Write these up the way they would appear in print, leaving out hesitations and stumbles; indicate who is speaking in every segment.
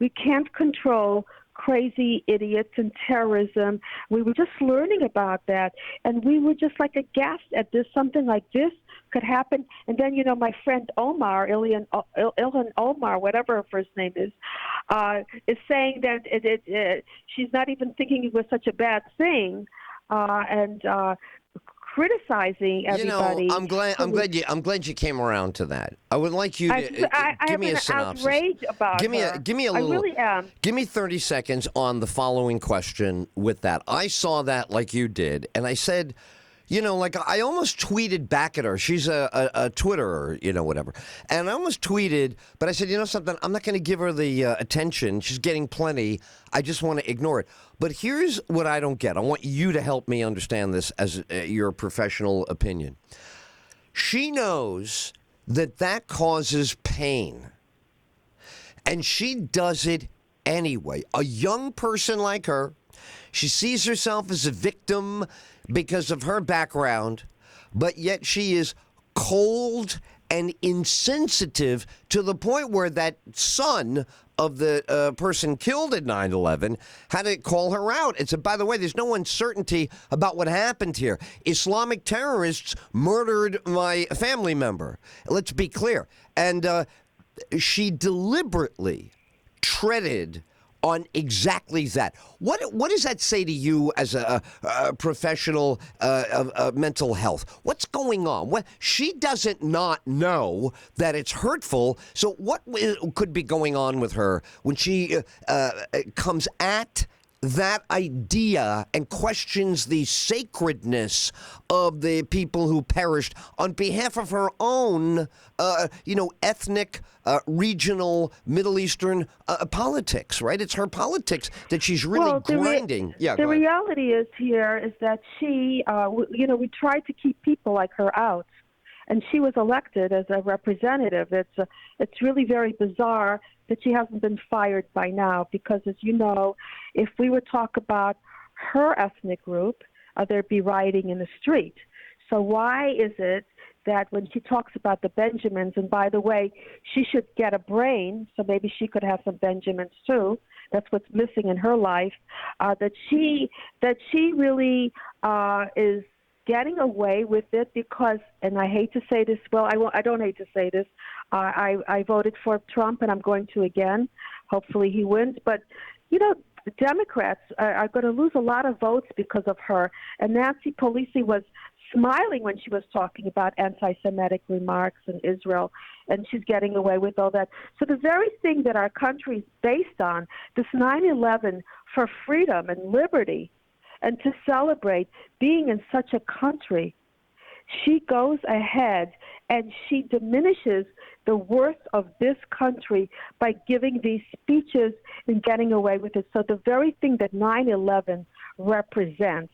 Speaker 1: We can't control crazy idiots and terrorism. We were just learning about that, and we were just like aghast at this. Something like this could happen. And then, my friend Omar, Ilhan Omar, whatever her first name is saying that she's not even thinking it was such a bad thing, and criticizing everybody.
Speaker 2: I'm glad you came around to that. I would like you to give me a synopsis.
Speaker 1: Outrage about
Speaker 2: give me
Speaker 1: her.
Speaker 2: a little.
Speaker 1: I really am.
Speaker 2: Give me 30 seconds on the following question with that. I saw that like you did, and I said, I almost tweeted back at her. She's a Twitterer, whatever. And I almost tweeted, but I said, something, I'm not going to give her the attention. She's getting plenty. I just want to ignore it. But here's what I don't get. I want you to help me understand this as your professional opinion. She knows that causes pain. And she does it anyway. A young person like her, she sees herself as a victim because of her background, but yet she is cold and insensitive to the point where that son of the person killed at 9/11 had to call her out. And said, by the way, there's no uncertainty about what happened here. Islamic terrorists murdered my family member. Let's be clear. And she deliberately treaded on exactly that. What does that say to you as a professional of mental health? What's going on? She doesn't not know that it's hurtful. So what could be going on with her when she comes at that idea and questions the sacredness of the people who perished on behalf of her own, ethnic, regional, Middle Eastern politics, right? It's her politics that she's really grinding.
Speaker 1: The reality is that she, we tried to keep people like her out. And she was elected as a representative. It's really very bizarre that she hasn't been fired by now, because, as you know, if we would talk about her ethnic group, there'd be rioting in the street. So why is it that when she talks about the Benjamins, and by the way, she should get a brain, so maybe she could have some Benjamins too. That's what's missing in her life. That she really is getting away with it because, and I hate to say this, I don't hate to say this, I voted for Trump and I'm going to again. Hopefully he wins. But, the Democrats are going to lose a lot of votes because of her. And Nancy Pelosi was smiling when she was talking about anti-Semitic remarks in Israel, and she's getting away with all that. So the very thing that our country is based on, this 9/11 for freedom and liberty, and to celebrate being in such a country, she goes ahead and she diminishes the worth of this country by giving these speeches and getting away with it. So the very thing that 9/11 represents,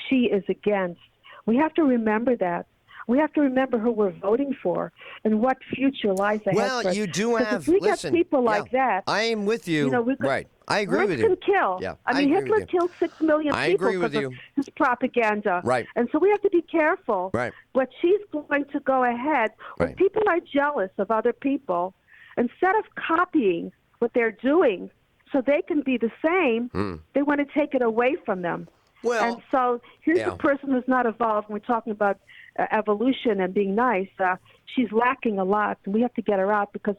Speaker 1: she is against. We have to remember that. We have to remember who we're voting for and what future lies ahead.
Speaker 2: Well, you do have.
Speaker 1: If we get people like that,
Speaker 2: I am with you. Right. I agree with you.
Speaker 1: Words can kill.
Speaker 2: Yeah,
Speaker 1: I mean, Hitler killed 6 million people because of his propaganda.
Speaker 2: Right.
Speaker 1: And so we have to be careful.
Speaker 2: Right.
Speaker 1: But she's going to go ahead. When people are jealous of other people, instead of copying what they're doing so they can be the same, they want to take it away from them.
Speaker 2: Well,
Speaker 1: and so here's a person who's not evolved. We're talking about evolution and being nice. She's lacking a lot, and we have to get her out because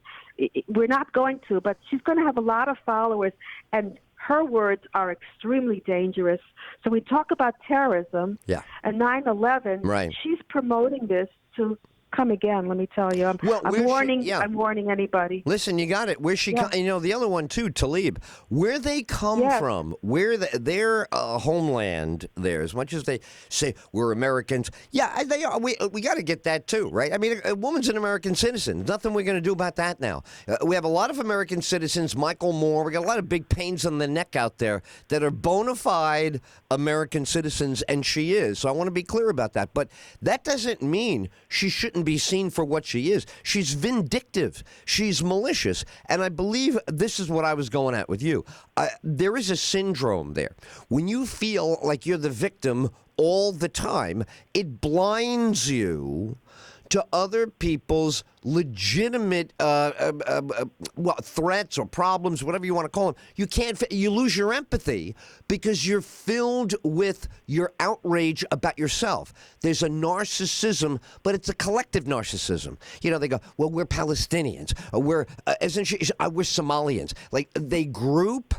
Speaker 1: we're not going to, but she's going to have a lot of followers, and her words are extremely dangerous. So we talk about terrorism and 9/11. She's promoting this to come again, let me tell you. I'm warning anybody.
Speaker 2: Listen, you got it. Where she the other one too, Tlaib, where they come from, where their homeland there, as much as they say we're Americans, they are. We got to get that too, right? I mean, a woman's an American citizen. There's nothing we're going to do about that now. We have a lot of American citizens, Michael Moore, we got a lot of big pains in the neck out there that are bona fide American citizens, and she is. So I want to be clear about that. But that doesn't mean she shouldn't be seen for what she is. She's vindictive. She's malicious. And I believe this is what I was going at with you. There is a syndrome there. When you feel like you're the victim all the time, it blinds you to other people's legitimate threats or problems, whatever you want to call them. You can't. You lose your empathy because you're filled with your outrage about yourself. There's a narcissism, but it's a collective narcissism. They go, well, we're Palestinians, or we're we're Somalians. Like they group,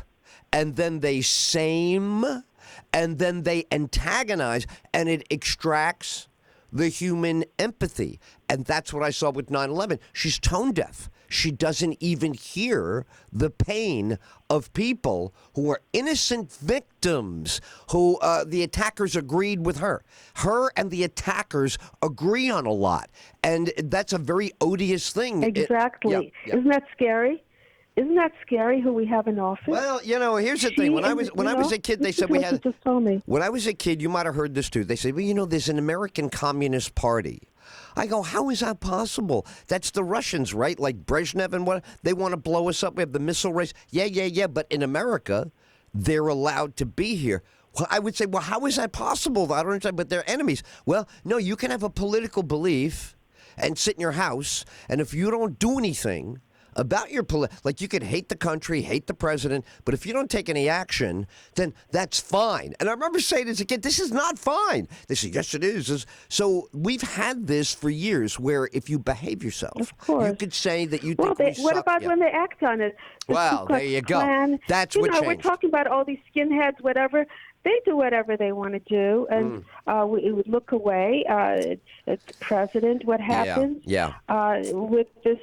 Speaker 2: and then they same, and then they antagonize, and it extracts the human empathy. And that's what I saw with 9/11. She's tone deaf. She doesn't even hear the pain of people who are innocent victims, who the attackers agreed with her. Her and the attackers agree on a lot. And that's a very odious thing.
Speaker 1: Exactly. Isn't that scary? Isn't that scary who we have in office?
Speaker 2: Well, here's the thing. When I was a kid, they said we had.
Speaker 1: Just told me.
Speaker 2: When I was a kid, you might have heard this too. They said, well, there's an American Communist Party. I go, how is that possible? That's the Russians, right? Like Brezhnev and what? They want to blow us up. We have the missile race. Yeah. But in America, they're allowed to be here. Well, I would say, well, how is that possible? I don't understand. But they're enemies. Well, no, you can have a political belief and sit in your house, and if you don't do anything about your like you could hate the country, hate the president, but if you don't take any action, then that's fine. And I remember saying as a kid, this is not fine. They say, yes, it is. So we've had this for years where if you behave yourself,
Speaker 1: of course,
Speaker 2: you could say that you
Speaker 1: think
Speaker 2: we
Speaker 1: what about when they act on it?
Speaker 2: Well, there you go.
Speaker 1: Plan.
Speaker 2: That's what changed.
Speaker 1: We're talking about all these skinheads, whatever. They do whatever they want to do, and we would look away. At the president, what happens with this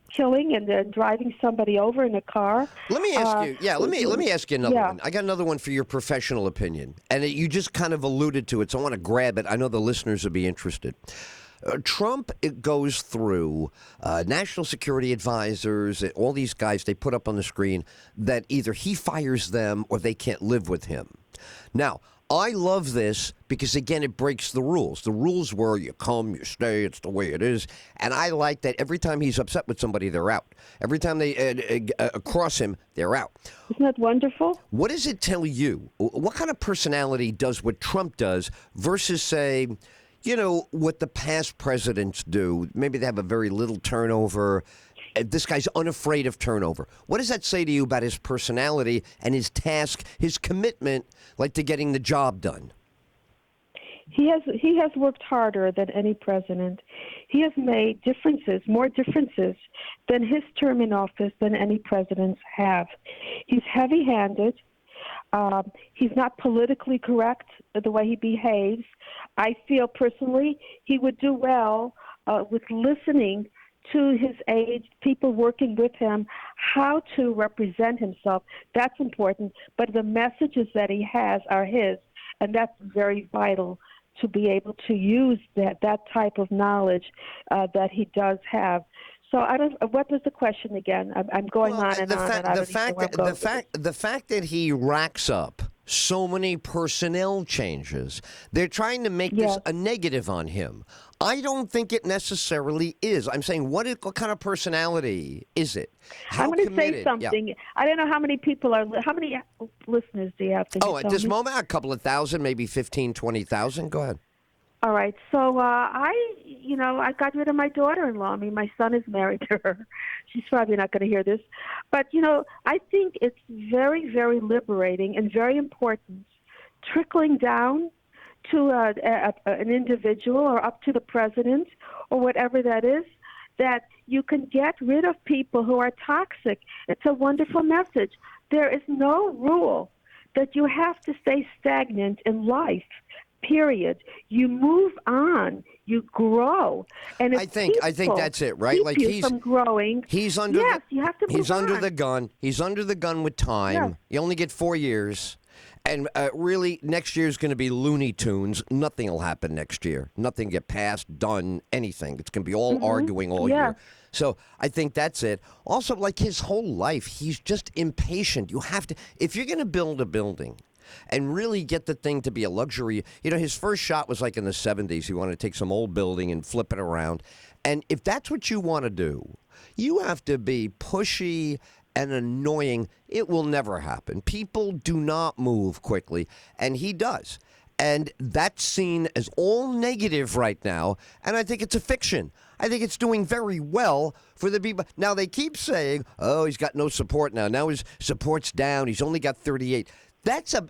Speaker 1: killing and driving somebody over in a car?
Speaker 2: Let me ask you. Let me ask you another one. I got another one for your professional opinion, and you just kind of alluded to it, so I want to grab it. I know the listeners will be interested. Trump goes through national security advisors, all these guys they put up on the screen that either he fires them or they can't live with him. Now, I love this because, again, it breaks the rules. The rules were you come, you stay, it's the way it is. And I like that every time he's upset with somebody, they're out. Every time they cross him, they're out.
Speaker 1: Isn't that wonderful?
Speaker 2: What does it tell you? What kind of personality does what Trump does versus, say, what the past presidents do? Maybe they have a very little turnover. This guy's unafraid of turnover. What does that say to you about his personality and his task, his commitment, like to getting the job done?
Speaker 1: He has worked harder than any president. He has made more differences than his term in office than any presidents have. He's heavy-handed. He's not politically correct the way he behaves. I feel personally he would do well with listening to his aides, people working with him, how to represent himself. That's important. But the messages that he has are his, and that's very vital to be able to use that type of knowledge that he does have. So what was the question again? I'm going on and on.
Speaker 2: The fact that he racks up so many personnel changes, they're trying to make this a negative on him. I don't think it necessarily is. I'm saying, what kind of personality is it?
Speaker 1: I'm going to say something. Yeah. I don't know how many people how many listeners do you have?
Speaker 2: At this moment, a couple of thousand, maybe 15, 20,000. Go ahead.
Speaker 1: All right. So I got rid of my daughter-in-law. I mean, my son is married to her. She's probably not going to hear this. But, I think it's very, very liberating and very important trickling down to an individual or up to the president or whatever that is, that you can get rid of people who are toxic. It's a wonderful message. There is no rule that you have to stay stagnant in life. Period. You move on. You grow. And
Speaker 2: I think that's it, right?
Speaker 1: Like he's from growing.
Speaker 2: He's under.
Speaker 1: Yes, you have to move
Speaker 2: He's under the gun. He's under the gun with time. Yes. You only get 4 years. And really, next year is going to be Looney Tunes. Nothing will happen next year. Nothing get passed, done, anything. It's going to be all arguing all year. So I think that's it. Also, like his whole life, he's just impatient. You have to, if you're going to build a building and really get the thing to be a luxury, his first shot was like in the 70s. He wanted to take some old building and flip it around. And if that's what you want to do, you have to be pushy and annoying. It will never happen. People do not move quickly, and he does. And that's seen as all negative right now, and I think it's a fiction. I think it's doing very well for the people. Now, they keep saying, oh, he's got no support now. Now his support's down. He's only got 38.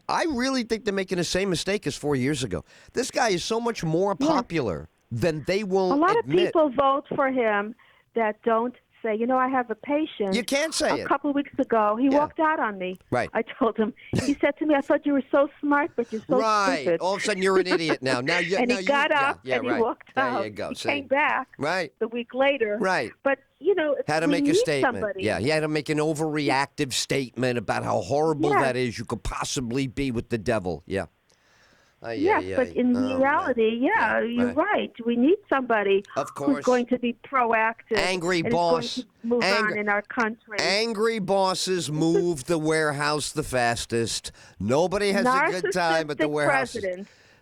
Speaker 2: I really think they're making the same mistake as 4 years ago. This guy is so much more popular than they will admit.
Speaker 1: A lot of people vote for him that don't say, I have a patient.
Speaker 2: You can't say it.
Speaker 1: A couple of weeks ago, he walked out on me.
Speaker 2: Right.
Speaker 1: I told him. He said to me, I thought you were so smart, but you're so stupid.
Speaker 2: All of a sudden, you're an idiot now.
Speaker 1: And he got up and he walked out.
Speaker 2: There you go.
Speaker 1: He came back the week later.
Speaker 2: Right.
Speaker 1: But,
Speaker 2: had to make a statement.
Speaker 1: Somebody.
Speaker 2: Yeah, he had to make an overreactive statement about how horrible that is you could possibly be with the devil. Yeah.
Speaker 1: Yes, but in reality, you're right. We need somebody who's going to be proactive.
Speaker 2: Angry boss.
Speaker 1: Is going to move on in our country.
Speaker 2: Angry bosses move the warehouse the fastest. Nobody has a good time at the warehouse.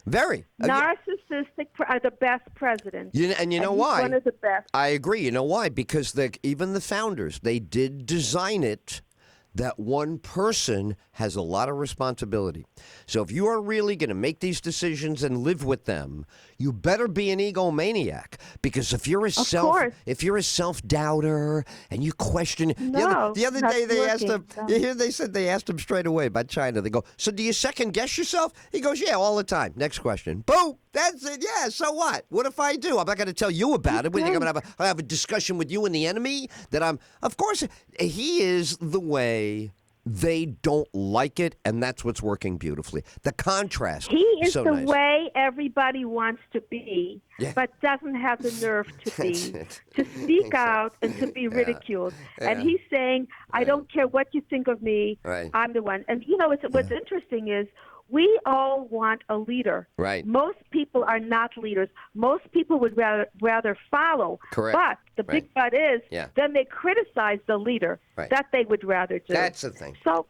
Speaker 2: Very.
Speaker 1: Narcissistic are the best presidents.
Speaker 2: And you know why?
Speaker 1: He's one of the best.
Speaker 2: I agree. You know why? Because even the founders, they did design it that one person has a lot of responsibility. So if you are really going to make these decisions and live with them, you better be an egomaniac. Because if you're a self-doubter and you question, the other day they asked him. You hear they said they asked him straight away about China. They go, so do you second guess yourself? He goes, yeah, all the time. Next question. Boom. That's it. Yeah. So what? What if I do? I'm not going to tell you about it. When you're going to have a discussion with you and the enemy that of course, he is the way. They don't like it, and that's what's working beautifully. The contrast.
Speaker 1: He is
Speaker 2: so
Speaker 1: the
Speaker 2: nice.
Speaker 1: way everybody wants to be, but doesn't have the nerve to be, to speak out and to be ridiculed. And he's saying, I don't care what you think of me, I'm the one. And, what's interesting is we all want a leader.
Speaker 2: Right.
Speaker 1: Most people are not leaders. Most people would rather follow.
Speaker 2: Correct.
Speaker 1: But the big but is, then they criticize the leader.
Speaker 2: Right.
Speaker 1: That they would rather do.
Speaker 2: That's the thing.
Speaker 1: So,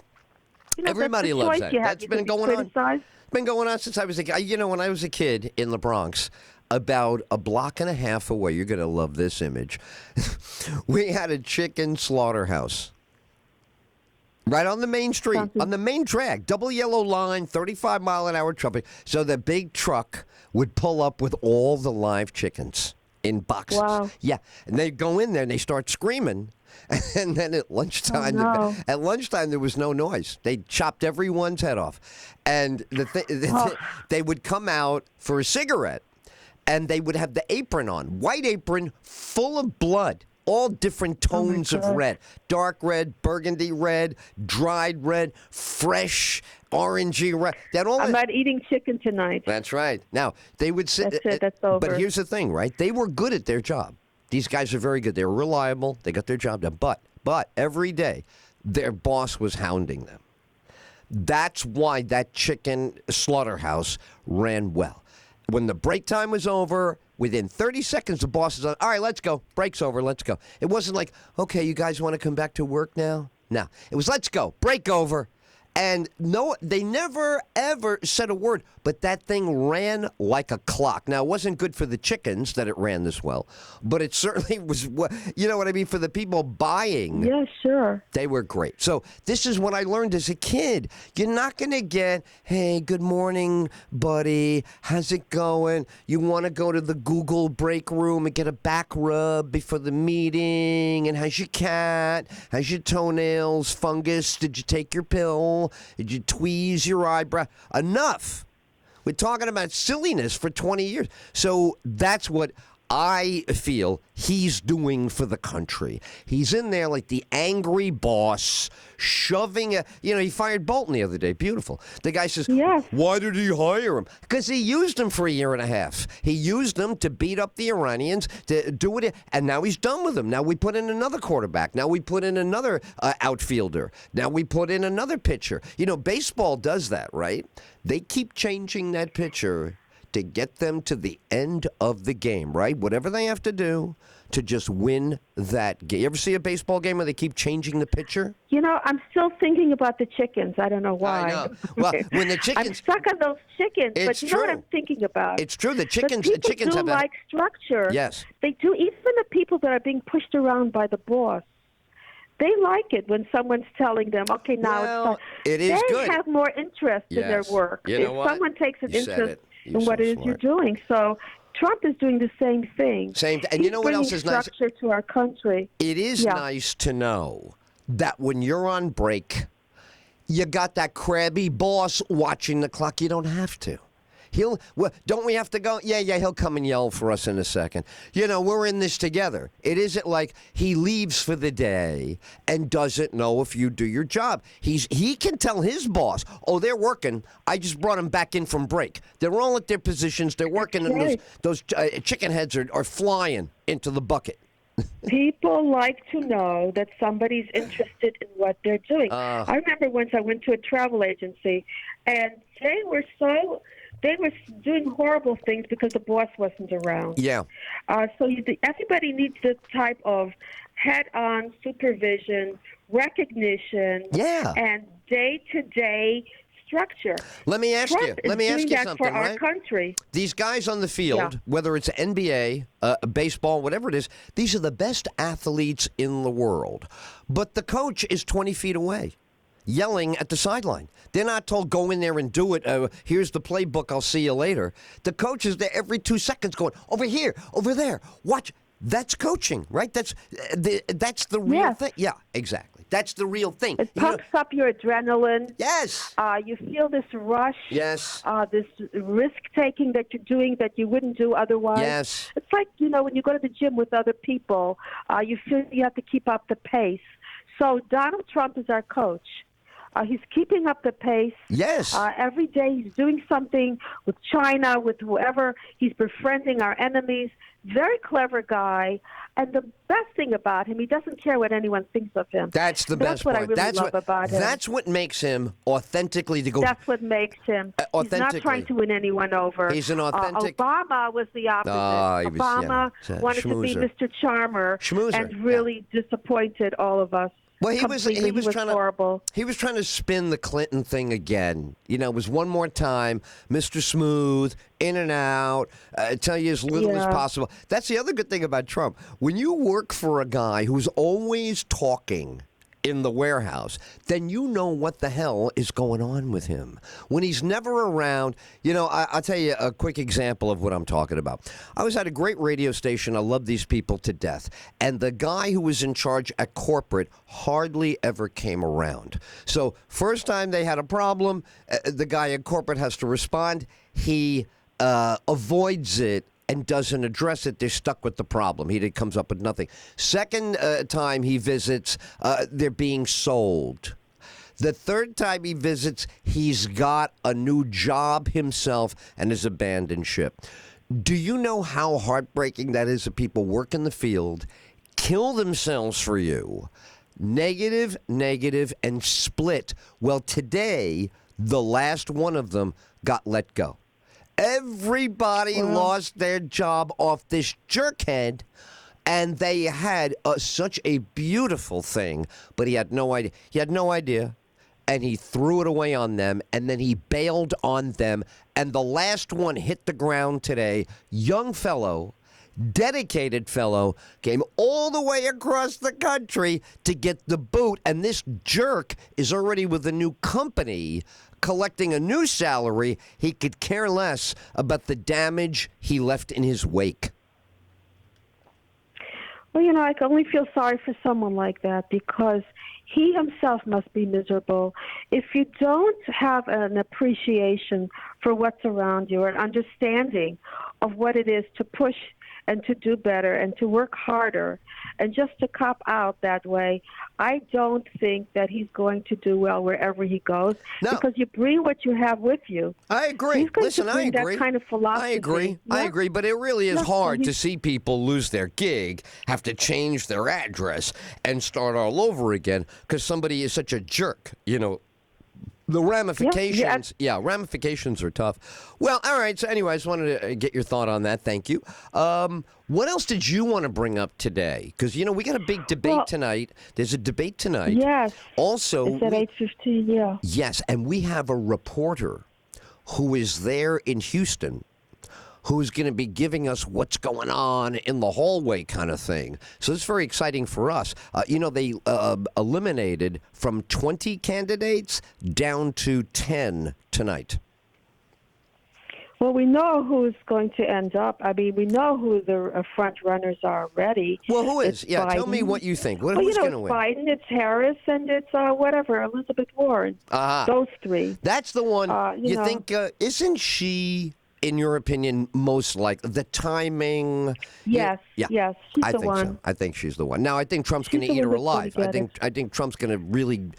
Speaker 2: everybody loves that. That's been going on.
Speaker 1: It's
Speaker 2: been going on since I was a kid. When I was a kid in the Bronx, about a block and a half away, you're going to love this image, we had a chicken slaughterhouse. Right on the main street, on the main drag, double yellow line, 35-mile-an-hour traffic. So the big truck would pull up with all the live chickens in boxes.
Speaker 1: Wow.
Speaker 2: Yeah, and they go in there and they start screaming. And then at lunchtime, there was no noise. They chopped everyone's head off, and they would come out for a cigarette, and they would have the apron on, white apron, full of blood. All different tones of red. Dark red, burgundy red, dried red, fresh, orangey red.
Speaker 1: I'm not eating chicken tonight.
Speaker 2: That's right. Now, they would say...
Speaker 1: That's it. That's over.
Speaker 2: But here's the thing, right? They were good at their job. These guys are very good. They were reliable. They got their job done. But every day, their boss was hounding them. That's why that chicken slaughterhouse ran well. When the break time was over... Within 30 seconds, the boss is on, all right, let's go. Break's over, let's go. It wasn't like, okay, you guys want to come back to work now? No. It was, let's go. Break over. And no, they never, ever said a word, but that thing ran like a clock. Now, it wasn't good for the chickens that it ran this well, but it certainly was, you know what I mean, for the people buying.
Speaker 1: Yeah, sure.
Speaker 2: They were great. So this is what I learned as a kid. You're not going to get, hey, good morning, buddy. How's it going? You want to go to the Google break room and get a back rub before the meeting? And how's your cat? How's your toenails? Fungus? Did you take your pill? Did you tweeze your eyebrow? Enough. We're talking about silliness for 20 years. So that's what I feel he's doing for the country. He's in there like the angry boss, shoving he fired Bolton the other day. Beautiful. The guy says, why did he hire him? Because he used him for a year and a half. He used him to beat up the Iranians, to do it, and now he's done with them. Now we put in another quarterback. Now we put in another outfielder. Now we put in another pitcher. Baseball does that, right? They keep changing that pitcher to get them to the end of the game, right? Whatever they have to do to just win that game. You ever see a baseball game where they keep changing the pitcher?
Speaker 1: I'm still thinking about the chickens. I don't know why.
Speaker 2: I know. Well, when the chickens...
Speaker 1: I'm stuck on those chickens, but you know what I'm thinking about?
Speaker 2: It's true. The chickens
Speaker 1: do
Speaker 2: have
Speaker 1: like structure.
Speaker 2: Yes.
Speaker 1: They do. Even the people that are being pushed around by the boss, They like it when someone's telling them, okay, now
Speaker 2: Well,
Speaker 1: it's time.
Speaker 2: it is
Speaker 1: They
Speaker 2: good.
Speaker 1: have more interest in their
Speaker 2: Yes.
Speaker 1: work.
Speaker 2: You know
Speaker 1: if
Speaker 2: what?
Speaker 1: someone takes an
Speaker 2: You said
Speaker 1: interest
Speaker 2: it. You're
Speaker 1: in what
Speaker 2: so
Speaker 1: it is you're
Speaker 2: smart.
Speaker 1: doing. So Trump is doing the same thing.
Speaker 2: And you know what
Speaker 1: bringing
Speaker 2: else is nice?
Speaker 1: structure to our country.
Speaker 2: It is
Speaker 1: Yeah.
Speaker 2: nice to know that when you're on break, you got that crabby boss watching the clock. You don't have to. Don't we have to go? Yeah, he'll come and yell for us in a second. We're in this together. It isn't like he leaves for the day and doesn't know if you do your job. He can tell his boss, oh, they're working. I just brought them back in from break. They're all at their positions. They're working, and
Speaker 1: right.
Speaker 2: those chicken heads are flying into the bucket.
Speaker 1: People like to know that somebody's interested in what they're doing. I remember once I went to a travel agency, and they were doing horrible things because the boss wasn't around.
Speaker 2: Yeah.
Speaker 1: Everybody needs this type of head-on supervision, recognition, and day-to-day structure.
Speaker 2: Let me ask you
Speaker 1: that
Speaker 2: something,
Speaker 1: for
Speaker 2: right?
Speaker 1: our country.
Speaker 2: These guys on the field, whether it's NBA, baseball, whatever it is, these are the best athletes in the world. But the coach is 20 feet away, yelling at the sideline. They're not told, go in there and do it. Here's the playbook. I'll see you later. The coach is there every 2 seconds going, over here, over there. Watch. That's coaching, right? That's the real thing. Yeah, exactly. That's the real thing.
Speaker 1: It pumps up your adrenaline.
Speaker 2: Yes.
Speaker 1: You feel this rush.
Speaker 2: Yes.
Speaker 1: This risk-taking that you're doing that you wouldn't do otherwise.
Speaker 2: Yes.
Speaker 1: It's like, when you go to the gym with other people, you feel you have to keep up the pace. So Donald Trump is our coach. He's keeping up the pace.
Speaker 2: Yes.
Speaker 1: Every day he's doing something with China, with whoever. He's befriending our enemies. Very clever guy. And the best thing about him, he doesn't care what anyone thinks of him.
Speaker 2: That's the best
Speaker 1: part.
Speaker 2: part.
Speaker 1: That's what I really love about him.
Speaker 2: That's what makes him authentically to go.
Speaker 1: That's what makes him. He's not trying to win anyone over.
Speaker 2: He's an authentic.
Speaker 1: Obama was the opposite. Obama wanted to be Mr. Charmer and really disappointed all of us.
Speaker 2: Well, he was trying
Speaker 1: horrible.
Speaker 2: He was trying to spin the Clinton thing again. It was one more time, Mr. Smooth, in and out, tell you as little as possible. That's the other good thing about Trump. When you work for a guy who's always talking in the warehouse, then you know what the hell is going on with him. When he's never around, I'll tell you a quick example of what I'm talking about. I was at a great radio station. I love these people to death. And the guy who was in charge at corporate hardly ever came around. So first time they had a problem, the guy at corporate has to respond. He avoids it and doesn't address it. They're stuck with the problem. He comes up with nothing. Second time he visits, they're being sold. The third time he visits, he's got a new job himself and has abandoned ship. Do you know how heartbreaking that is that people work in the field, kill themselves for you, negative, and split? Well, today, the last one of them got let go. Everybody lost their job off this jerkhead, and they had such a beautiful thing, but he had no idea. He had no idea, and he threw it away on them, and then he bailed on them, and the last one hit the ground today. Young fellow, dedicated fellow, came all the way across the country to get the boot, and this jerk is already with a new company collecting a new salary. He could care less about the damage he left in his wake.
Speaker 1: Well, I can only feel sorry for someone like that because he himself must be miserable. If you don't have an appreciation for what's around you or an understanding of what it is to push and to do better and to work harder and just to cop out that way, I don't think that he's going to do well wherever he goes because you bring what you have with you.
Speaker 2: I agree.
Speaker 1: He's going
Speaker 2: Listen,
Speaker 1: to bring
Speaker 2: I agree.
Speaker 1: that kind of philosophy.
Speaker 2: I agree, but it really is hard to see people lose their gig, have to change their address, and start all over again because somebody is such a jerk, The ramifications, ramifications are tough. Well, all right. So anyway, I just wanted to get your thought on that. Thank you. What else did you want to bring up today? Because, we got a big debate tonight. There's a debate tonight.
Speaker 1: Yes.
Speaker 2: Also,
Speaker 1: it's at 8:15, yeah.
Speaker 2: Yes, and we have a reporter who is there in Houston who's going to be giving us what's going on in the hallway kind of thing. So it's very exciting for us. They eliminated from 20 candidates down to 10 tonight.
Speaker 1: Well, we know who's going to end up. I mean, we know who the front runners are already.
Speaker 2: Well, who is?
Speaker 1: It's
Speaker 2: Yeah,
Speaker 1: Biden.
Speaker 2: tell me what you think. Who's going to win?
Speaker 1: It's Biden, it's Harris, and it's Elizabeth Warren. Those three.
Speaker 2: That's the one.
Speaker 1: You
Speaker 2: think, isn't she, in your opinion, most like the timing?
Speaker 1: Yes, she's the one.
Speaker 2: So. I think she's the one. Now, I think Trump's going to eat her alive. I think Trump's going to really,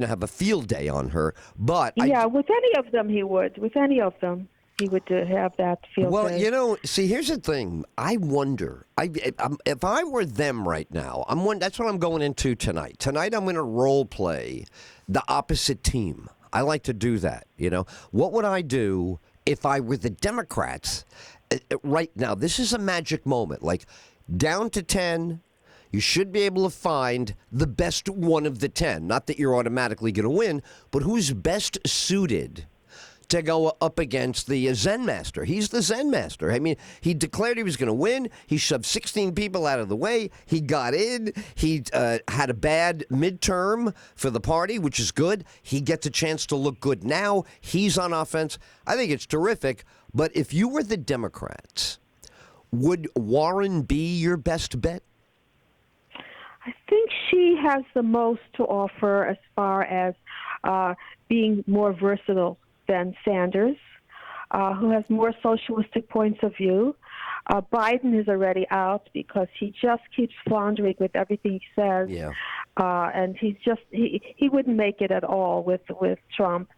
Speaker 2: have a field day on her. But
Speaker 1: with any of them, he would. With any of them. He would have that field day.
Speaker 2: Well, see, here's the thing. I wonder, if I were them right now, that's what I'm going into tonight. Tonight, I'm going to role play the opposite team. I like to do that, What would I do if I were the Democrats right now? This is a magic moment. Like, down to 10, you should be able to find the best one of the 10. Not that you're automatically going to win, but who's best suited to go up against the Zen Master. He's the Zen Master. I mean, he declared he was going to win. He shoved 16 people out of the way. He got in. He had a bad midterm for the party, which is good. He gets a chance to look good now. He's on offense. I think it's terrific. But if you were the Democrats, would Warren be your best bet?
Speaker 1: I think she has the most to offer as far as being more versatile than Sanders, who has more socialistic points of view. Biden is already out because he just keeps floundering with everything he says.
Speaker 2: Yeah.
Speaker 1: And he wouldn't make it at all with Trump.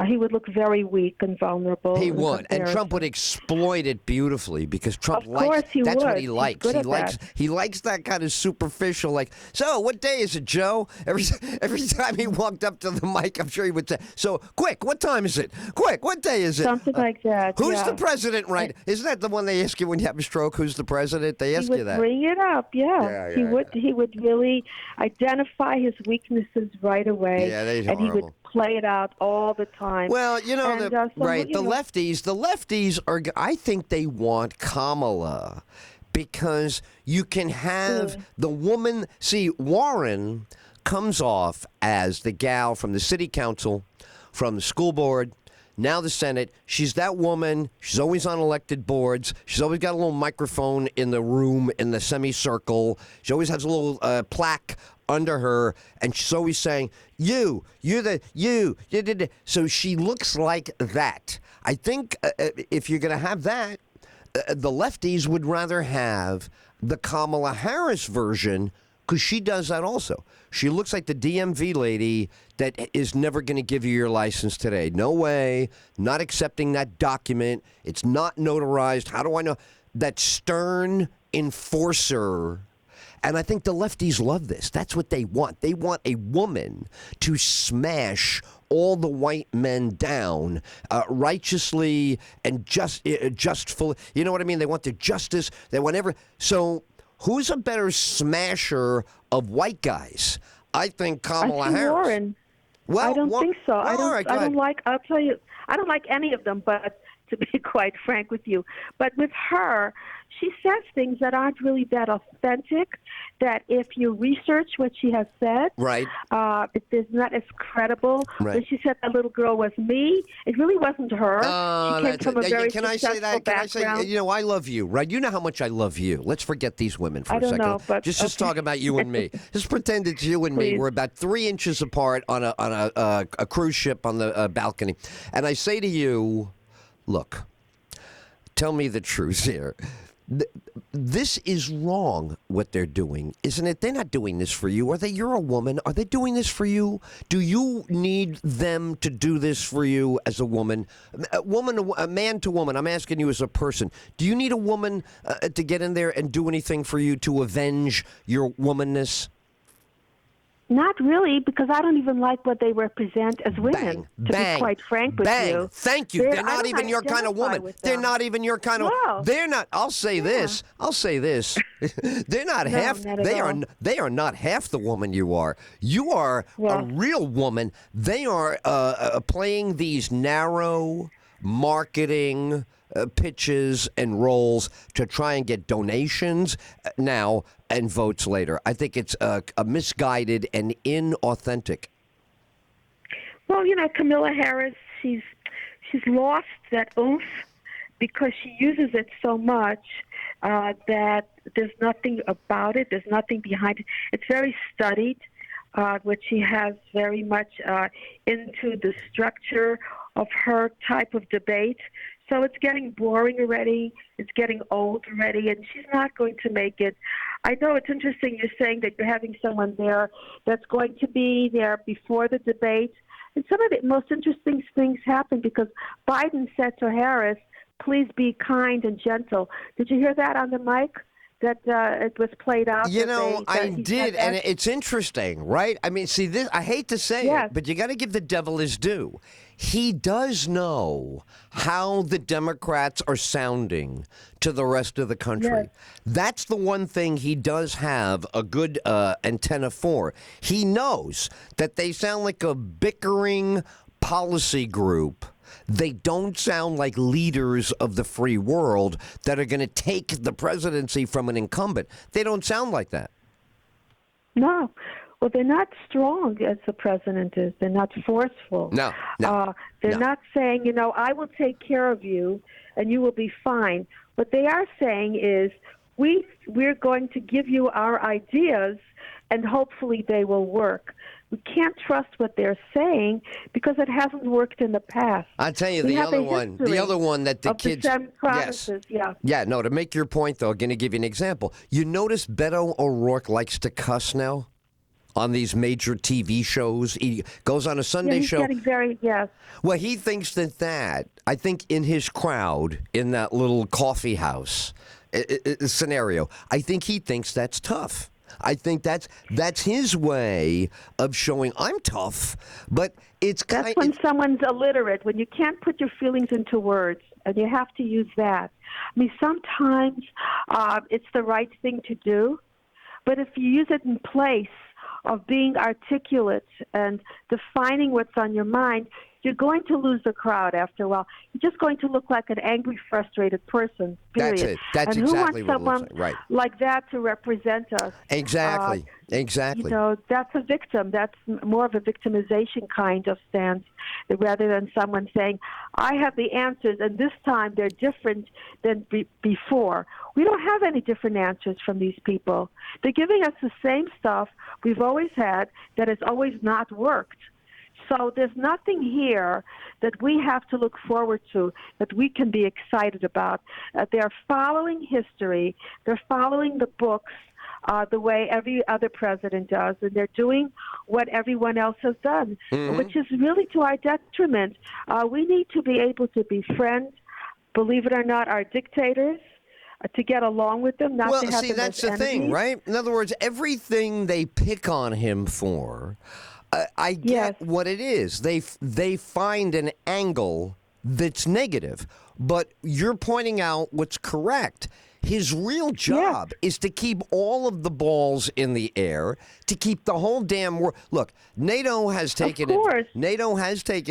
Speaker 1: He would look very weak and vulnerable.
Speaker 2: He would, and Trump would exploit it beautifully because Trump
Speaker 1: likes.
Speaker 2: That's what he likes. He likes that kind of superficial. Like, so what day is it, Joe? Every time he walked up to the mic, I'm sure he would say, "So quick, what time is it? Quick, what day is it?"
Speaker 1: Something like that.
Speaker 2: Who's the president? Right? Isn't that the one they ask you when you have a stroke? Who's the president? They ask you that.
Speaker 1: Bring it up. Yeah. He would really identify his weaknesses right away.
Speaker 2: Yeah, they're
Speaker 1: and
Speaker 2: horrible.
Speaker 1: He would play it out all the time.
Speaker 2: Well, the lefties are, I think they want Kamala because you can have the woman. See, Warren comes off as the gal from the city council, from the school board, now the Senate. She's that woman. She's always on elected boards. She's always got a little microphone in the room in the semicircle. She always has a little plaque under her, and she's always saying, you. So she looks like that. I think if you're going to have that, the lefties would rather have the Kamala Harris version because she does that also. She looks like the DMV lady that is never going to give you your license today. No way. Not accepting that document. It's not notarized. How do I know? That stern enforcer. And I think the lefties love this. That's what they want. They want a woman to smash all the white men down righteously and justful. You know what I mean? They want the justice. They want So who's a better smasher of white guys? I think Kamala Harris.
Speaker 1: Warren.
Speaker 2: Well,
Speaker 1: I don't think so.
Speaker 2: I'll
Speaker 1: tell you, I don't like any of them, but to be quite frank with you. But with her, she says things that aren't really that authentic, that if you research what she has said,
Speaker 2: right,
Speaker 1: it is not as credible.
Speaker 2: Right.
Speaker 1: When she said that little girl was me, it really wasn't her. She came from a very
Speaker 2: Can I say that? Can I say, I love you, right? You know how much I love you. Let's forget these women for a second.
Speaker 1: Know, but
Speaker 2: just talk about you and me. Just pretend it's you and me. We're about 3 inches apart on a cruise ship on the balcony. And I say to you, look, tell me the truth here. This is wrong, what they're doing, isn't it? They're not doing this for you. You're a woman. Are they doing this for you? Do you need them to do this for you as a woman? A man to woman. I'm asking you as a person. Do you need a woman to get in there and do anything for you to avenge your womanness?
Speaker 1: Not really, because I don't even like what they represent as women, to be quite frank with you.
Speaker 2: Thank you. They're not even your kind of woman. They're not even your kind of.
Speaker 1: No.
Speaker 2: They're not. I'll say this. They're not half. They are not half the woman you are. You are a real woman. They are playing these narrow marketing pitches and roles to try and get donations now and votes later. I think it's a misguided and inauthentic.
Speaker 1: Well, Camilla Harris, she's lost that oomph because she uses it so much that there's nothing about it. There's nothing behind it. It's very studied, which she has very much into the structure of her type of debate. So it's getting boring already. It's getting old already, and she's not going to make it. I know it's interesting you're saying that you're having someone there that's going to be there before the debate. And some of the most interesting things happened because Biden said to Harris, please be kind and gentle. Did you hear that on the mic? That it was played out?
Speaker 2: I did, and it's interesting, right? I mean, see, this, I hate to say it, but you got to give the devil his due. He does know how the Democrats are sounding to the rest of the country.
Speaker 1: Yes.
Speaker 2: That's the one thing he does have a good antenna for. He knows that they sound like a bickering policy group. They don't sound like leaders of the free world that are going to take the presidency from an incumbent. They don't sound like that.
Speaker 1: No. Well, they're not strong as the president is. They're not forceful.
Speaker 2: No.
Speaker 1: They're not saying, I will take care of you and you will be fine. What they are saying is, we're going to give you our ideas and hopefully they will work. We can't trust what they're saying because it hasn't worked in the past.
Speaker 2: I'll tell you the other one that the kids.
Speaker 1: Promises, yes.
Speaker 2: Yeah, no, to make your point, though, I'm going to give you an example. You notice Beto O'Rourke likes to cuss now on these major TV shows. He goes on a Sunday show.
Speaker 1: Getting very, yes.
Speaker 2: Well, he thinks that, I think in his crowd, in that little coffee house scenario, I think he thinks that's tough. I think that's his way of showing I'm tough, but
Speaker 1: that's when someone's illiterate, when you can't put your feelings into words, and you have to use that. I mean, sometimes it's the right thing to do, but if you use it in place of being articulate and defining what's on your mind, you're going to lose the crowd after a while. You're just going to look like an angry, frustrated person, period.
Speaker 2: That's it. That's
Speaker 1: and
Speaker 2: exactly what it looks
Speaker 1: someone
Speaker 2: like. Right.
Speaker 1: like that to represent us?
Speaker 2: Exactly.
Speaker 1: That's a victim. That's more of a victimization kind of stance rather than someone saying, I have the answers, and this time they're different than before. We don't have any different answers from these people. They're giving us the same stuff we've always had that has always not worked. So there's nothing here that we have to look forward to, that we can be excited about. They're following history. They're following the books the way every other president does, and they're doing what everyone else has done, which is really to our detriment. We need to be able to befriend, believe it or not, our dictators, to get along with them, not to have them
Speaker 2: that's
Speaker 1: as
Speaker 2: the thing,
Speaker 1: enemies.
Speaker 2: right? In other words, everything they pick on him for, I get what it is. They find an angle that's negative, but you're pointing out what's correct. His real job is to keep all of the balls in the air, to keep the whole damn world. Look, NATO has taken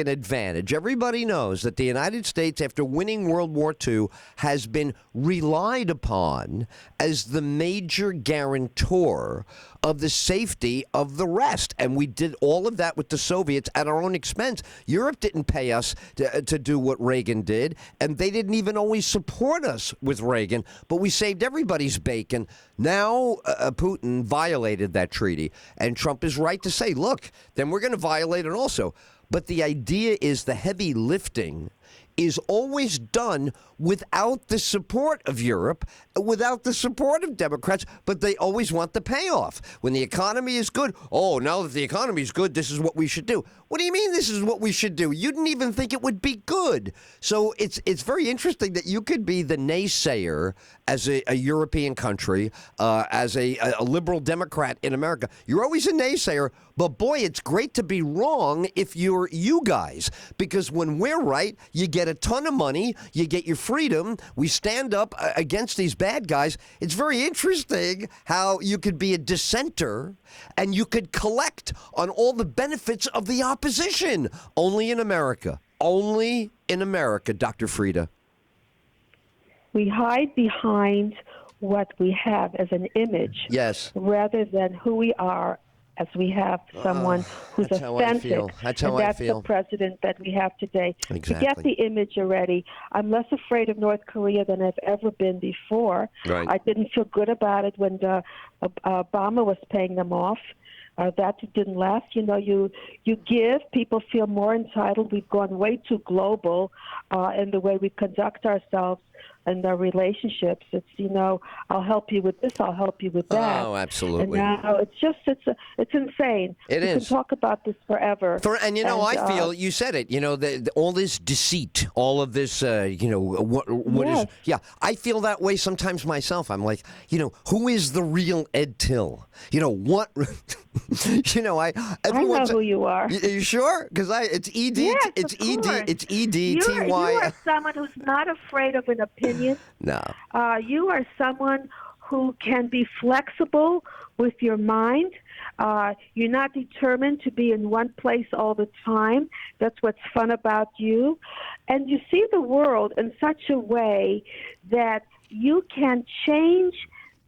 Speaker 2: advantage. Everybody knows that the United States, after winning World War II, has been relied upon as the major guarantor of the safety of the rest. And we did all of that with the Soviets at our own expense. Europe didn't pay us to do what Reagan did, and they didn't even always support us with Reagan, but we saved everybody's bacon. Now Putin violated that treaty, and Trump is right to say, look, then we're going to violate it also. But the idea is the heavy lifting is always done without the support of Europe, without the support of Democrats, but they always want the payoff. When the economy is good, now that the economy is good, this is what we should do. What do you mean this is what we should do? You didn't even think it would be good. So it's very interesting that you could be the naysayer as a European country, as a liberal Democrat in America. You're always a naysayer, but boy, it's great to be wrong if you're you guys, because when we're right, you get a ton of money, you get your freedom, we stand up against these bad guys. It's very interesting how you could be a dissenter and you could collect on all the benefits of the opposition. Only in America. Only in America, Dr. Frieda.
Speaker 1: We hide behind what we have as an image
Speaker 2: Yes.
Speaker 1: rather than who we are as we have someone who's
Speaker 2: That's how I
Speaker 1: authentic.
Speaker 2: feel. That's how
Speaker 1: and
Speaker 2: I
Speaker 1: that's
Speaker 2: feel.
Speaker 1: the president that we have today.
Speaker 2: Exactly.
Speaker 1: Forget the image already. I'm less afraid of North Korea than I've ever been before.
Speaker 2: Right.
Speaker 1: I didn't feel good about it when Obama was paying them off. That didn't last. You know, you give, people feel more entitled. We've gone way too global in the way we conduct ourselves and our relationships. It's, you know, I'll help you with this, I'll help you with that.
Speaker 2: Oh, absolutely.
Speaker 1: And now it's insane.
Speaker 2: It
Speaker 1: we
Speaker 2: is.
Speaker 1: can talk about this forever.
Speaker 2: And you know, I feel you said it. You know, all this deceit, all of this. You know, what is?
Speaker 1: Yes.
Speaker 2: Yeah, I feel that way sometimes myself. I'm like, you know, who is the real Ed Tyll? You know what? You know,
Speaker 1: I know who you are.
Speaker 2: Are you sure? Because it's Ed.
Speaker 1: Yes,
Speaker 2: it's
Speaker 1: of
Speaker 2: Ed.
Speaker 1: course.
Speaker 2: It's EdTy.
Speaker 1: You are someone who's not afraid of an opinion.
Speaker 2: No.
Speaker 1: You are someone who can be flexible with your mind. You're not determined to be in one place all the time. That's what's fun about you. And you see the world in such a way that you can change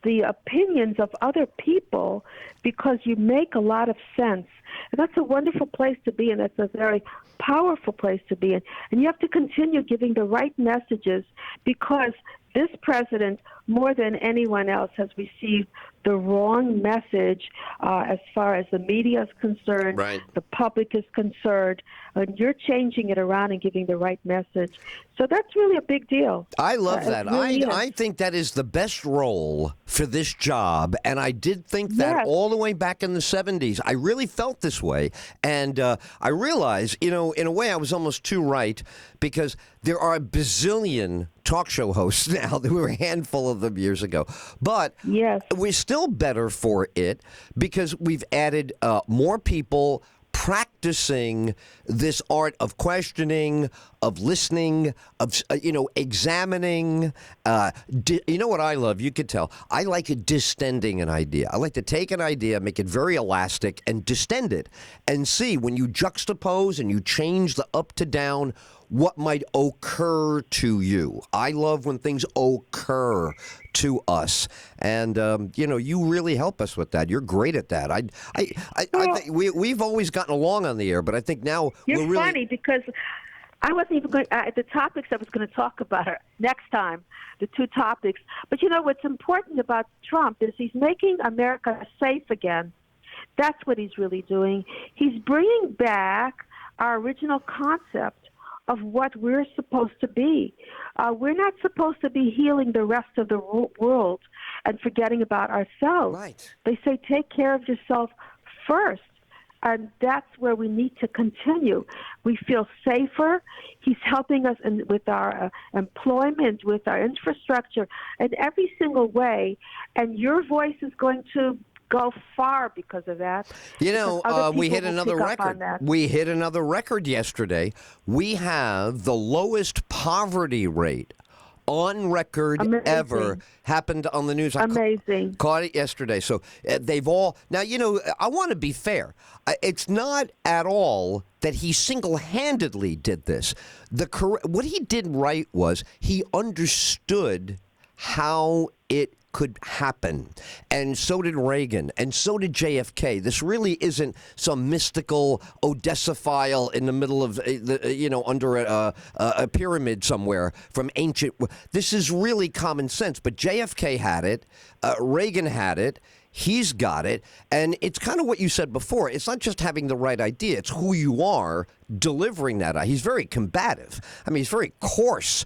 Speaker 1: the opinions of other people because you make a lot of sense. And that's a wonderful place to be in. That's a very powerful place to be in. And you have to continue giving the right messages because this president, more than anyone else, has received the wrong message as far as the media is concerned,
Speaker 2: Right.
Speaker 1: the public is concerned, and you're changing it around and giving the right message. So that's really a big deal.
Speaker 2: I love that.
Speaker 1: Really
Speaker 2: I think that is the best role for this job, and I did think that
Speaker 1: Yes.
Speaker 2: all the way back in the 70s. I really felt this way, and I realized, you know, in a way I was almost too right because there are a bazillion talk show hosts now. There were a handful of them years ago. But
Speaker 1: Yes.
Speaker 2: we're still better for it because we've added more people practicing this art of questioning, of listening, of examining. You know what I love? You could tell. I like distending an idea. I like to take an idea, make it very elastic, and distend it, and see when you juxtapose and you change the up to down, what might occur to you. I love when things occur to us, and you really help us with that. You're great at that. I think we've always gotten along on the air, but I think now
Speaker 1: You're
Speaker 2: we're really
Speaker 1: funny because I wasn't even going the topics I was going to talk about next time, the two topics. But you know what's important about Trump is he's making America safe again. That's what he's really doing. He's bringing back our original concept of what we're supposed to be. We're not supposed to be healing the rest of the world and forgetting about ourselves.
Speaker 2: Right.
Speaker 1: They say take care of yourself first, and that's where we need to continue. We feel safer. He's helping us with our employment, with our infrastructure, in every single way, and your voice is going to go far because of that.
Speaker 2: You know, we hit another record.
Speaker 1: That.
Speaker 2: We hit another record yesterday. We have the lowest poverty rate on record ever. Happened on the news.
Speaker 1: Amazing.
Speaker 2: Caught it yesterday. So they've all now. You know, I want to be fair. It's not at all that he single-handedly did this. What he did right was he understood how it could happen, and so did Reagan, and so did JFK. This really isn't some mystical Odessa file in the middle of under a pyramid somewhere from ancient. This is really common sense. But JFK had it, Reagan had it. He's got it, and it's kind of what you said before. It's not just having the right idea; it's who you are delivering that. He's very combative. I mean, he's very coarse.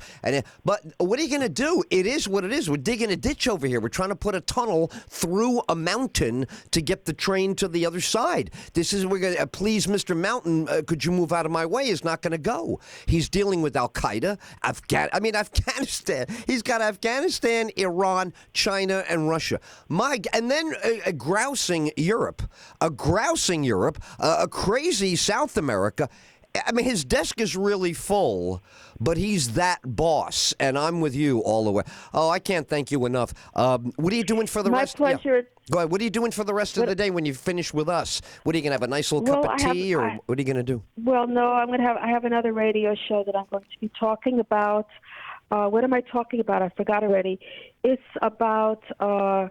Speaker 2: But what are you going to do? It is what it is. We're digging a ditch over here. We're trying to put a tunnel through a mountain to get the train to the other side. We're going to please, Mr. Mountain. Could you move out of my way? Is not going to go. He's dealing with Al Qaeda, Afghanistan. He's got Afghanistan, Iran, China, and Russia. And then grousing Europe, a crazy South America. I mean, his desk is really full, but he's that boss, and I'm with you all the way. Oh, I can't thank you enough. What are you doing for the rest?
Speaker 1: My pleasure.
Speaker 2: Yeah. Go ahead. What are you doing for the rest of the day when you finish with us? What are you going to have, a nice little cup of tea, or what are you going to do?
Speaker 1: Well, no, I have another radio show that I'm going to be talking about What am I talking about? I forgot already. It's about.
Speaker 2: Well,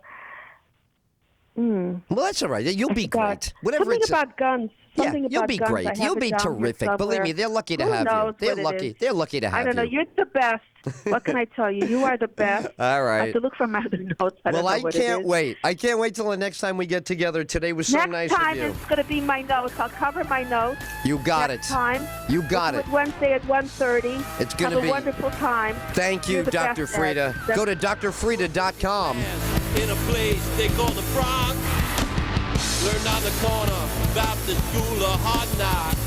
Speaker 2: that's all right. You'll be great. Whatever
Speaker 1: Something
Speaker 2: it's
Speaker 1: about guns. Something
Speaker 2: yeah, you'll
Speaker 1: about
Speaker 2: be
Speaker 1: guns.
Speaker 2: great.
Speaker 1: I have
Speaker 2: You'll
Speaker 1: it
Speaker 2: be
Speaker 1: down here
Speaker 2: terrific. Believe me,
Speaker 1: somewhere.
Speaker 2: they're lucky to
Speaker 1: Who
Speaker 2: have
Speaker 1: knows
Speaker 2: you. They're
Speaker 1: what it
Speaker 2: lucky.
Speaker 1: is?
Speaker 2: They're lucky to have you.
Speaker 1: I don't know. You're the best. What can I tell you? You are the best.
Speaker 2: All right.
Speaker 1: I have to look for my other notes. I don't
Speaker 2: Well,
Speaker 1: know
Speaker 2: I
Speaker 1: what
Speaker 2: can't
Speaker 1: it is.
Speaker 2: wait. I can't wait till the next time we get together. Today was so
Speaker 1: Next
Speaker 2: nice
Speaker 1: time
Speaker 2: of you.
Speaker 1: it's going to be my notes. I'll cover my notes.
Speaker 2: You got
Speaker 1: Next
Speaker 2: it.
Speaker 1: time.
Speaker 2: You got
Speaker 1: We'll
Speaker 2: it.
Speaker 1: do Wednesday at 1:30.
Speaker 2: It's going to
Speaker 1: Have
Speaker 2: be
Speaker 1: a wonderful time.
Speaker 2: Thank you,
Speaker 1: You're the
Speaker 2: Dr.
Speaker 1: best,
Speaker 2: Frida.
Speaker 1: Ed.
Speaker 2: Go to drfrida.com.
Speaker 3: In a place they call the Bronx. Learned on the corner, Baptist School of Hard Knocks.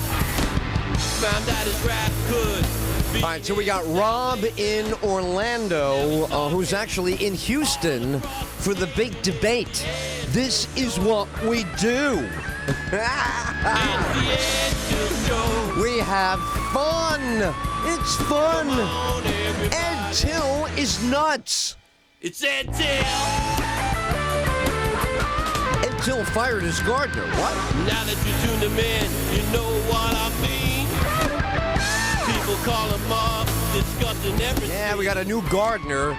Speaker 3: Found out his rap could be.
Speaker 2: All right, so we got Rob in Orlando, who's actually in Houston for the big debate. This is what we do. We have fun. It's fun. Ed Till is nuts.
Speaker 3: It's EdTyll.
Speaker 2: Ed Till fired his gardener. What?
Speaker 3: Now that you tuned him in, you know what I mean. People call him up, discussing everything.
Speaker 2: Yeah, we got a new gardener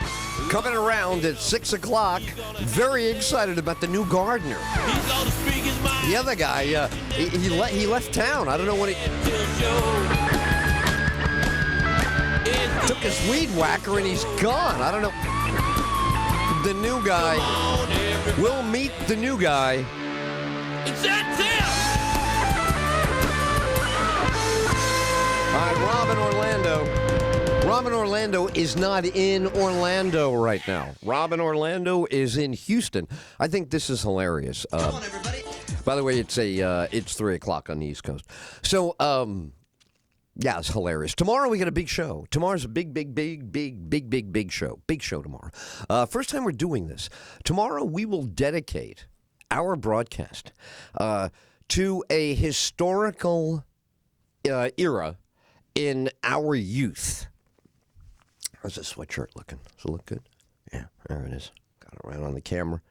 Speaker 2: coming around at 6 o'clock. Very excited about the new gardener.
Speaker 3: He's gonna speak his mind.
Speaker 2: The other guy, he left town. I don't know what he... Took his weed whacker and he's gone. I don't know. The new guy. We'll meet the new guy.
Speaker 3: It's EdTyll.
Speaker 2: All right, Rob in Orlando. Rob in Orlando is not in Orlando right now. Rob in Orlando is in Houston. I think this is hilarious.
Speaker 3: Come on, everybody.
Speaker 2: By the way, it's 3 o'clock on the East Coast. So, yeah, it's hilarious. Tomorrow we got a big show. Tomorrow's a big show. Big show tomorrow. First time we're doing this. Tomorrow we will dedicate our broadcast to a historical era in our youth. How's this sweatshirt looking? Does it look good? Yeah, there it is. Got it right on the camera.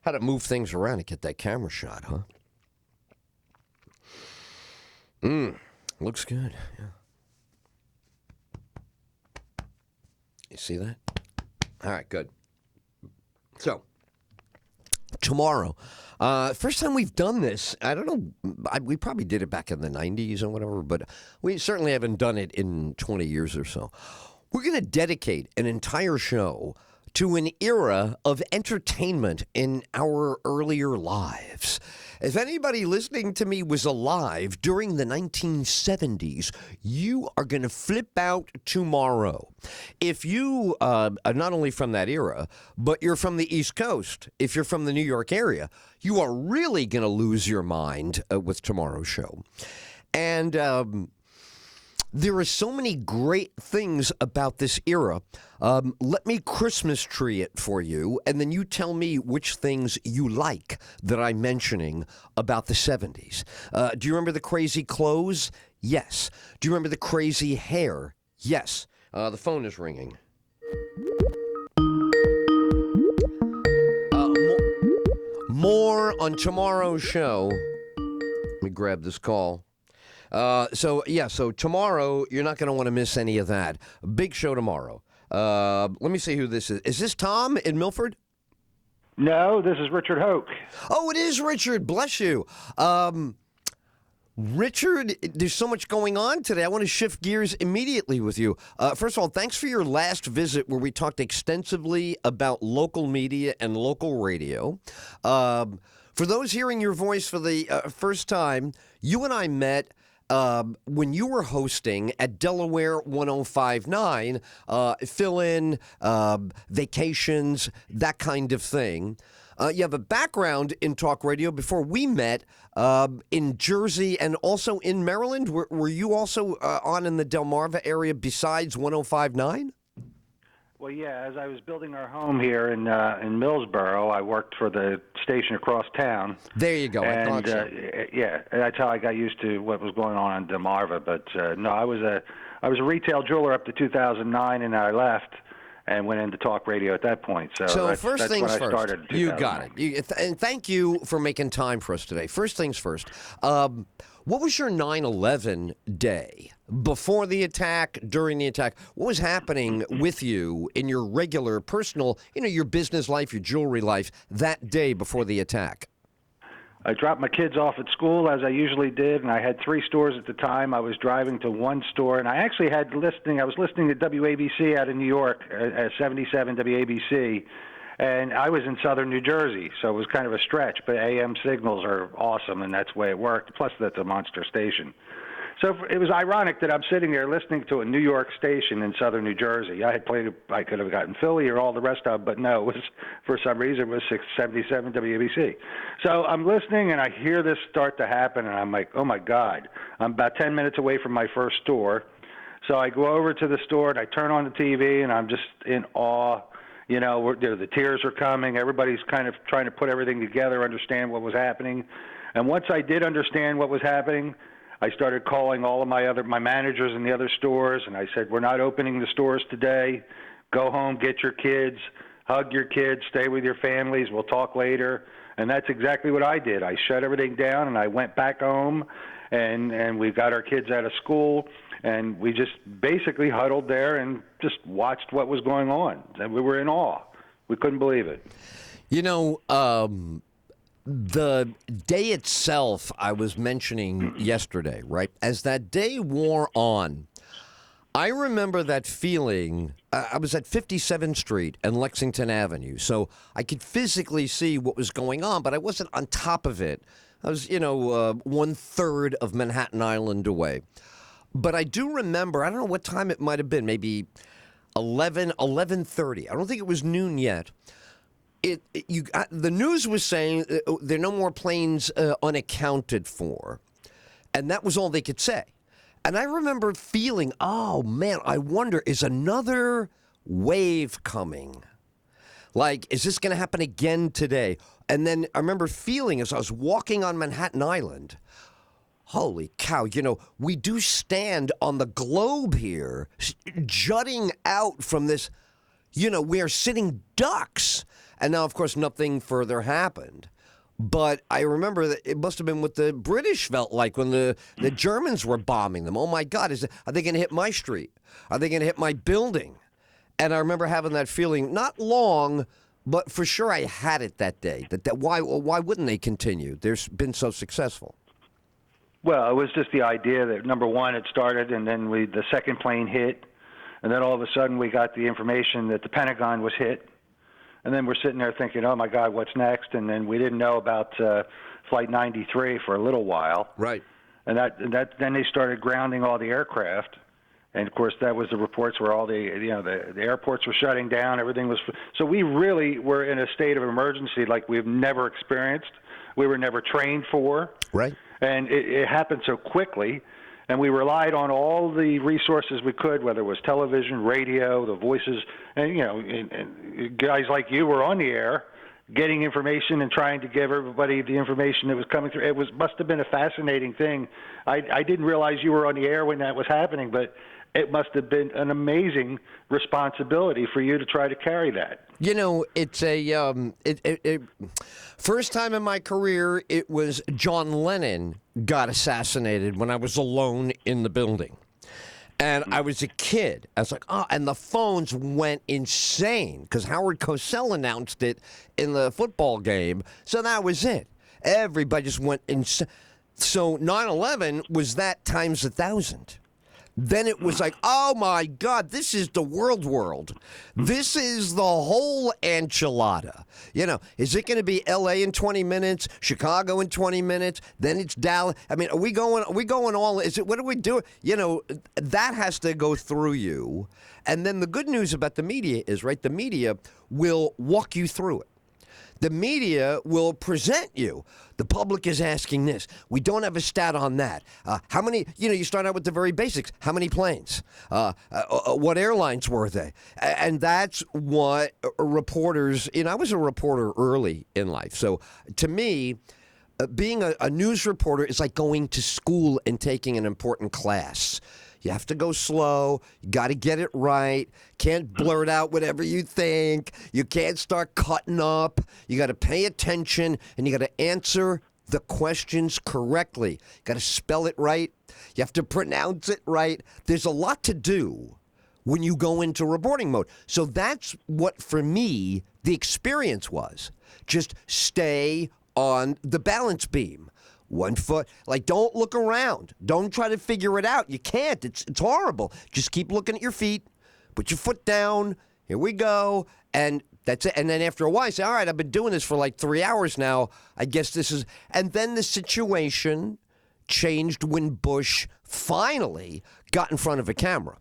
Speaker 2: Had to move things around to get that camera shot, huh? Looks good, yeah. You see that? All right, good. So, tomorrow, first time we've done this, I don't know, we probably did it back in the 90s or whatever, but we certainly haven't done it in 20 years or so. We're going to dedicate an entire show to an era of entertainment in our earlier lives. If anybody listening to me was alive during the 1970s, you are going to flip out tomorrow. If you are not only from that era, but you're from the East Coast, if you're from the New York area, you are really going to lose your mind with tomorrow's show. And there are so many great things about this era. Let me Christmas tree it for you, and then you tell me which things you like that I'm mentioning about the 70s. Do you remember the crazy clothes? Yes. Do you remember the crazy hair? Yes. The phone is ringing. More on tomorrow's show. Let me grab this call. So tomorrow, you're not going to want to miss any of that. Big show tomorrow. Let me see who this is. Is this Tom in Milford?
Speaker 4: No, this is Richard Hoke.
Speaker 2: Oh, it is Richard. Bless you. Richard, there's so much going on today. I want to shift gears immediately with you. First of all, thanks for your last visit where we talked extensively about local media and local radio. For those hearing your voice for the first time, you and I met when you were hosting at Delaware 1059, fill-in, vacations, that kind of thing. You have a background in talk radio before we met in Jersey and also in Maryland. Were you also on in the Delmarva area besides 1059?
Speaker 4: Well, yeah, as I was building our home here in Millsboro, I worked for the station across town.
Speaker 2: There you go.
Speaker 4: And,
Speaker 2: I thought so.
Speaker 4: yeah, that's how I got used to what was going on in Delmarva. But no, I was a retail jeweler up to 2009, and I left. and went into talk radio at that point. So that's
Speaker 2: first
Speaker 4: when
Speaker 2: things
Speaker 4: I
Speaker 2: first.
Speaker 4: started. In
Speaker 2: You got it.
Speaker 4: 2009.
Speaker 2: And thank you for making time for us today. First things first. What was your 9/11 day? Before the attack, during the attack, what was happening with you in your regular personal, your business life, your jewelry life, that day before the attack?
Speaker 4: I dropped my kids off at school as I usually did, and I had 3 stores at the time. I was driving to one store, and I actually I was listening to WABC out of New York, at 77 WABC, and I was in southern New Jersey, so it was kind of a stretch, but AM signals are awesome, and that's the way it worked. Plus, that's a monster station. So it was ironic that I'm sitting there listening to a New York station in southern New Jersey. I could have gotten Philly or all the rest of them, but no, it was, for some reason, it was 677 WABC. So I'm listening, and I hear this start to happen, and I'm like, oh, my God. I'm about 10 minutes away from my first store. So I go over to the store, and I turn on the TV, and I'm just in awe. The tears are coming. Everybody's kind of trying to put everything together, understand what was happening. And once I did understand what was happening, I started calling all of my managers in the other stores, and I said, we're not opening the stores today. Go home, get your kids, hug your kids, stay with your families. We'll talk later. And that's exactly what I did. I shut everything down, and I went back home, and we got our kids out of school, and we just basically huddled there and just watched what was going on. And we were in awe. We couldn't believe it.
Speaker 2: The day itself, I was mentioning yesterday, right? As that day wore on, I remember that feeling. I was at 57th Street and Lexington Avenue, so I could physically see what was going on, but I wasn't on top of it. I was, 1/3 of Manhattan Island away. But I do remember, I don't know what time it might have been, maybe 11:30. I don't think it was noon yet. The news was saying there are no more planes unaccounted for, and that was all they could say. And I remember feeling, oh man, I wonder, is another wave coming? Like, is this going to happen again today? And then I remember feeling as I was walking on Manhattan Island, holy cow, we do stand on the globe here, jutting out from this, we are sitting ducks. And now, of course, nothing further happened. But I remember that it must have been what the British felt like when the Germans were bombing them. Oh, my God, are they going to hit my street? Are they going to hit my building? And I remember having that feeling, not long, but for sure I had it that day. Why wouldn't they continue? They've been so successful.
Speaker 4: Well, it was just the idea that, number one, it started, and then the second plane hit. And then all of a sudden we got the information that the Pentagon was hit. And then we're sitting there thinking, oh, my God, what's next? And then we didn't know about Flight 93 for a little while.
Speaker 2: Right.
Speaker 4: And then they started grounding all the aircraft. And, of course, that was the reports where all the airports were shutting down. Everything was – so we really were in a state of emergency like we've never experienced. We were never trained for.
Speaker 2: Right.
Speaker 4: And it happened so quickly. And we relied on all the resources we could, whether it was television, radio, the voices, and and guys like you were on the air, getting information and trying to give everybody the information that was coming through. Must have been a fascinating thing. I didn't realize you were on the air when that was happening, but it must have been an amazing responsibility for you to try to carry that.
Speaker 2: It's a first time in my career. It was John Lennon got assassinated when I was alone in the building, and I was a kid. I was like, oh, and the phones went insane because Howard Cosell announced it in the football game. So that was it. Everybody just went insane. So 9/11 was that times 1,000. Then it was like, oh, my God, this is the world. This is the whole enchilada. Is it going to be L.A. in 20 minutes, Chicago in 20 minutes, then it's Dallas? I mean, are we going all, what are we doing? That has to go through you. And then the good news about the media is, right, the media will walk you through it. The media will present you. The public is asking this. We don't have a stat on that. How many, you start out with the very basics. How many planes? What airlines were they? And that's what reporters, I was a reporter early in life. So to me, being a news reporter is like going to school and taking an important class. You have to go slow. You got to get it right. Can't blurt out whatever you think. You can't start cutting up. You got to pay attention, and you got to answer the questions correctly. You got to spell it right. You have to pronounce it right. There's a lot to do when you go into reporting mode. So that's what, for me, the experience was. Just stay on the balance beam. 1 foot, like, don't look around. Don't try to figure it out. You can't. It's horrible. Just keep looking at your feet. Put your foot down. Here we go. And that's it. And then after a while, you say, all right, I've been doing this for like 3 hours now. I guess this is. And then the situation changed when Bush finally got in front of a camera.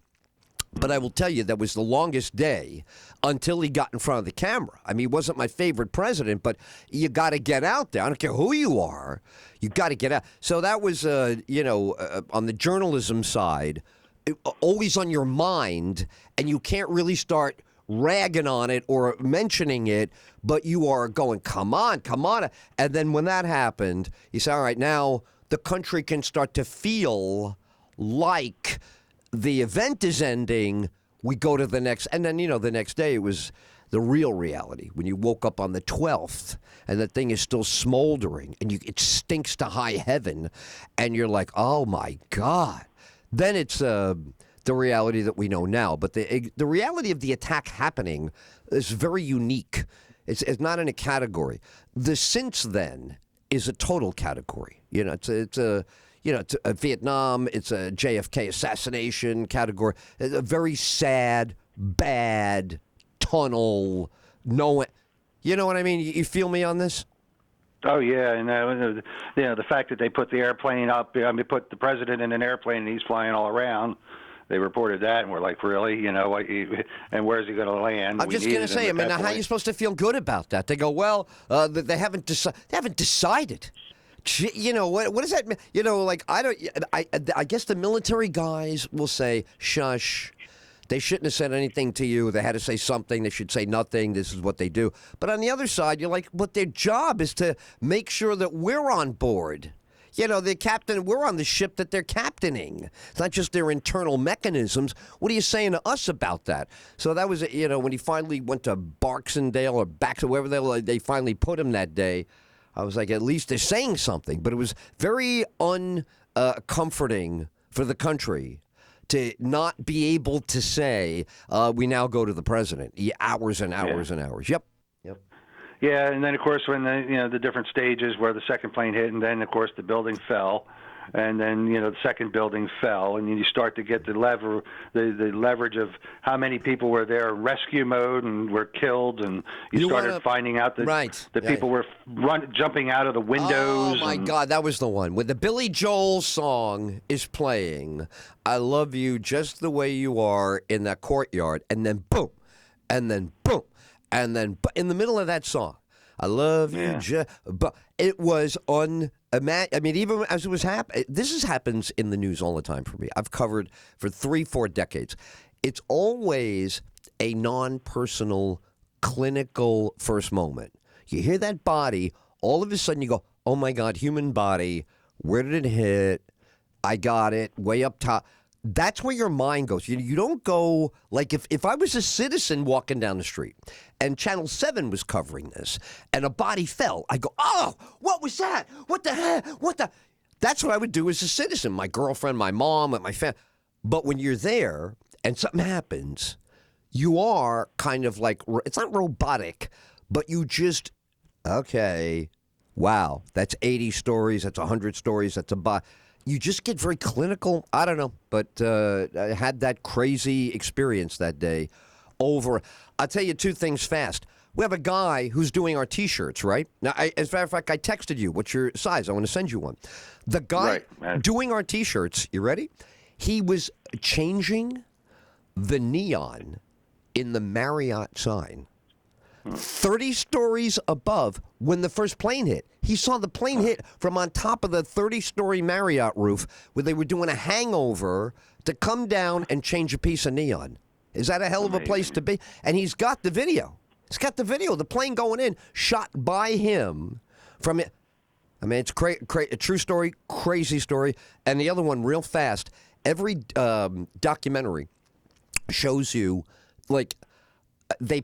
Speaker 2: But I will tell you, that was the longest day until he got in front of the camera. I mean, he wasn't my favorite president, but you got to get out there. I don't care who you are. You got to get out. So that was, on the journalism side, always on your mind, and you can't really start ragging on it or mentioning it, but you are going, come on. And then when that happened, you say, all right, now the country can start to feel like the event is ending, we go to the next, and then, the next day it was the real reality. When you woke up on the 12th and the thing is still smoldering and it stinks to high heaven and you're like, oh my God. Then it's the reality that we know now. But the reality of the attack happening is very unique. It's not in a category. The since then is a total category. It's a Vietnam, it's a JFK assassination category. It's a very sad, bad tunnel. You know what I mean? You feel me on this?
Speaker 4: Oh yeah, and the fact that they put the airplane up, put the president in an airplane and he's flying all around. They reported that, and we're like, really? And where's he going to land?
Speaker 2: I'm just going to say, how are you supposed to feel good about that? They go, well, they haven't decided. What does that mean? I guess the military guys will say, shush. They shouldn't have said anything to you. They had to say something. They should say nothing. This is what they do. But on the other side, you're like, but their job is to make sure that we're on board. The captain, we're on the ship that they're captaining. It's not just their internal mechanisms. What are you saying to us about that? So that was, when he finally went to Barksdale or back to wherever they finally put him that day, I was like, at least they're saying something. But it was very uncomforting for the country to not be able to say, we now go to the president. Hours and hours and hours. Yep.
Speaker 4: Yeah, and then of course when the different stages where the second plane hit, and then of course the building fell, and then the second building fell, and you start to get the leverage of how many people were there in rescue mode and were killed, and you started finding out that people were jumping out of the windows.
Speaker 2: Oh my God, that was the one when the Billy Joel song is playing. I love you just the way you are in that courtyard, and then boom, and then boom. And then in the middle of that song, I love you, but it was even as it was happening, happens in the news all the time for me. I've covered for 3-4 decades. It's always a non-personal, clinical first moment. You hear that body, all of a sudden you go, oh my God, human body, where did it hit? I got it, way up top. That's where your mind goes. You don't go, like if I was a citizen walking down the street and Channel 7 was covering this and a body fell, I go, oh, what was that? What the heck? That's what I would do as a citizen. My girlfriend, my mom, and my family. But when you're there and something happens, you are kind of like, it's not robotic, but you just, okay, wow, that's 80 stories, that's 100 stories, that's a body. You just get very clinical. I don't know, but I had that crazy experience that day over. I'll tell you two things fast. We have a guy who's doing our T-shirts, right? Now, as a matter of fact, I texted you. What's your size? I want to send you one. The guy doing our T-shirts, you ready? He was changing the neon in the Marriott sign 30 stories above when the first plane hit. He saw the plane hit from on top of the 30-story Marriott roof where they were doing a hangover to come down and change a piece of neon. Is that a hell of a place to be? And he's got the video. He's got the video. The plane going in, shot by him from it. I mean, it's a true story, crazy story. And the other one, real fast. every documentary shows you, like, they